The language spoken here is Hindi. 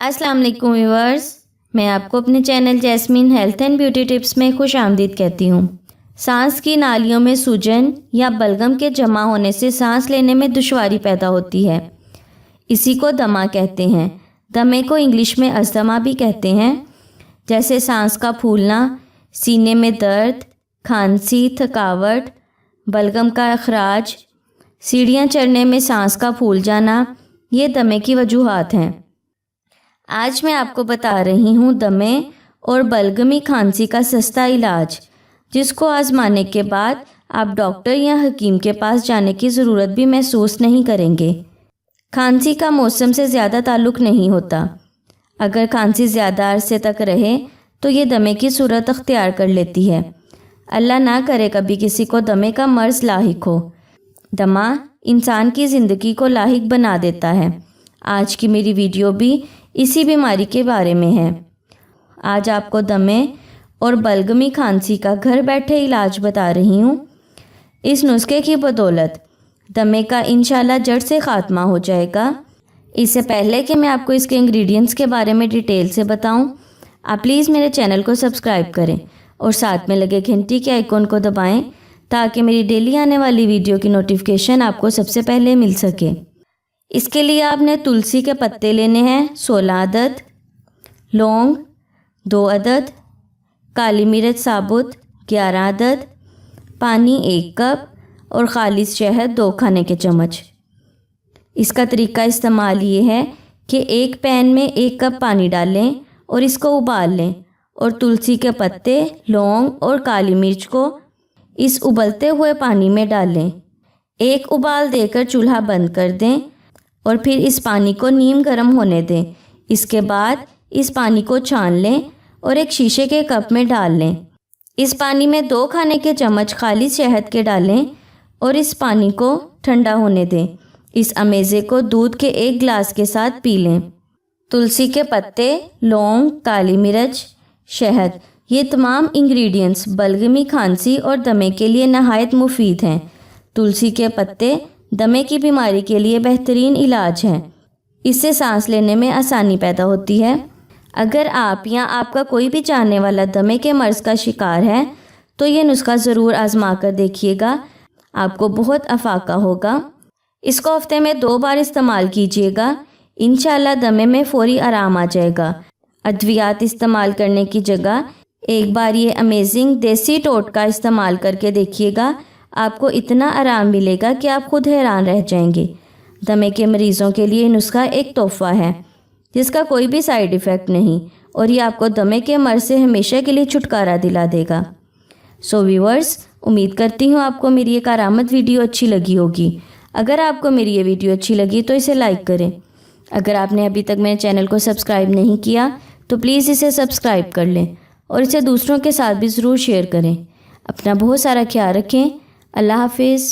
अस्सलाम वालेकुम व्यूअर्स, मैं आपको अपने channel jasmine health and beauty tips में खुश आमदीद कहती हूँ। सांस की नालियों में सूजन या बलगम के जमा होने से सांस लेने में दुश्वारी पैदा होती है। इसी को दमा कहते हैं। दमे को इंग्लिश में अस्थमा भी कहते हैं। जैसे सांस का फूलना, सीने में दर्द, खांसी, थकावट, बलगम का अखराज, सीढ़ियाँ चढ़ने में सांस का फूल जाना, ये दमे की वजूहात हैं। आज मैं आपको बता रही हूँ दमे और बलगमी खांसी का सस्ता इलाज, जिसको आजमाने के बाद आप डॉक्टर या हकीम के पास जाने की ज़रूरत भी महसूस नहीं करेंगे। खांसी का मौसम से ज़्यादा ताल्लुक़ नहीं होता। अगर खांसी ज़्यादा अरसे तक रहे तो ये दमे की सूरत अख्तियार कर लेती है। अल्लाह ना करे कभी किसी को दमे का मर्ज़ लाहिक हो। दमा इंसान की ज़िंदगी को लाहिक बना देता है। आज की मेरी वीडियो भी इसी बीमारी के बारे में है। आज आपको दमे और बलगमी खांसी का घर बैठे इलाज बता रही हूँ। इस नुस्खे की बदौलत दमे का इंशाल्लाह जड़ से ख़ात्मा हो जाएगा। इससे पहले कि मैं आपको इसके इंग्रेडिएंट्स के बारे में डिटेल से बताऊं, आप प्लीज़ मेरे चैनल को सब्सक्राइब करें और साथ में लगे घंटी के आइकॉन को दबाएं ताकि मेरी डेली आने वाली वीडियो की नोटिफिकेशन आपको सबसे पहले मिल सके। इसके लिए आपने तुलसी के पत्ते लेने हैं 16 अदद, लौंग 2 अदद, काली मिर्च साबुत 11 अदद, पानी 1 कप और खालिस शहद 2 खाने के चम्मच। इसका तरीका इस्तेमाल ये है कि एक पैन में 1 कप पानी डालें और इसको उबाल लें और तुलसी के पत्ते, लौंग और काली मिर्च को इस उबलते हुए पानी में डालें। एक उबाल देकर चूल्हा बंद कर दें और फिर इस पानी को नीम गर्म होने दें। इसके बाद इस पानी को छान लें और एक शीशे के कप में डाल लें। इस पानी में 2 खाने के चम्मच खालिस शहद के डालें और इस पानी को ठंडा होने दें। इस अमेज़े को दूध के 1 गिलास के साथ पी लें। तुलसी के पत्ते, लौंग, काली मिर्च, शहद, ये तमाम इंग्रेडिएंट्स बलगमी खांसी और दमे के लिए नहायत मुफीद हैं। तुलसी के पत्ते दमे की बीमारी के लिए बेहतरीन इलाज हैं। इससे सांस लेने में आसानी पैदा होती है। अगर आप या आपका कोई भी जानने वाला दमे के मर्ज़ का शिकार है तो ये नुस्खा ज़रूर आजमा कर देखिएगा, आपको बहुत अफाका होगा। इसको हफ्ते में 2 बार इस्तेमाल कीजिएगा। इंशाल्लाह दमे में फ़ौरी आराम आ जाएगा। अद्वियात इस्तेमाल करने की जगह एक बार ये अमेजिंग देसी टोटका इस्तेमाल करके देखिएगा। आपको इतना आराम मिलेगा कि आप खुद हैरान रह जाएंगे। दमे के मरीज़ों के लिए नुस्खा एक तोहफ़ा है जिसका कोई भी साइड इफ़ेक्ट नहीं, और ये आपको दमे के मर्ज़ से हमेशा के लिए छुटकारा दिला देगा। सो व्यूअर्स, उम्मीद करती हूँ आपको मेरी ये कारामत वीडियो अच्छी लगी होगी। अगर आपको मेरी ये वीडियो अच्छी लगी तो इसे लाइक करें। अगर आपने अभी तक मेरे चैनल को सब्सक्राइब नहीं किया तो प्लीज़ इसे सब्सक्राइब कर लें और इसे दूसरों के साथ भी ज़रूर शेयर करें। अपना बहुत सारा ख्याल रखें। अल्लाह हाफिज़।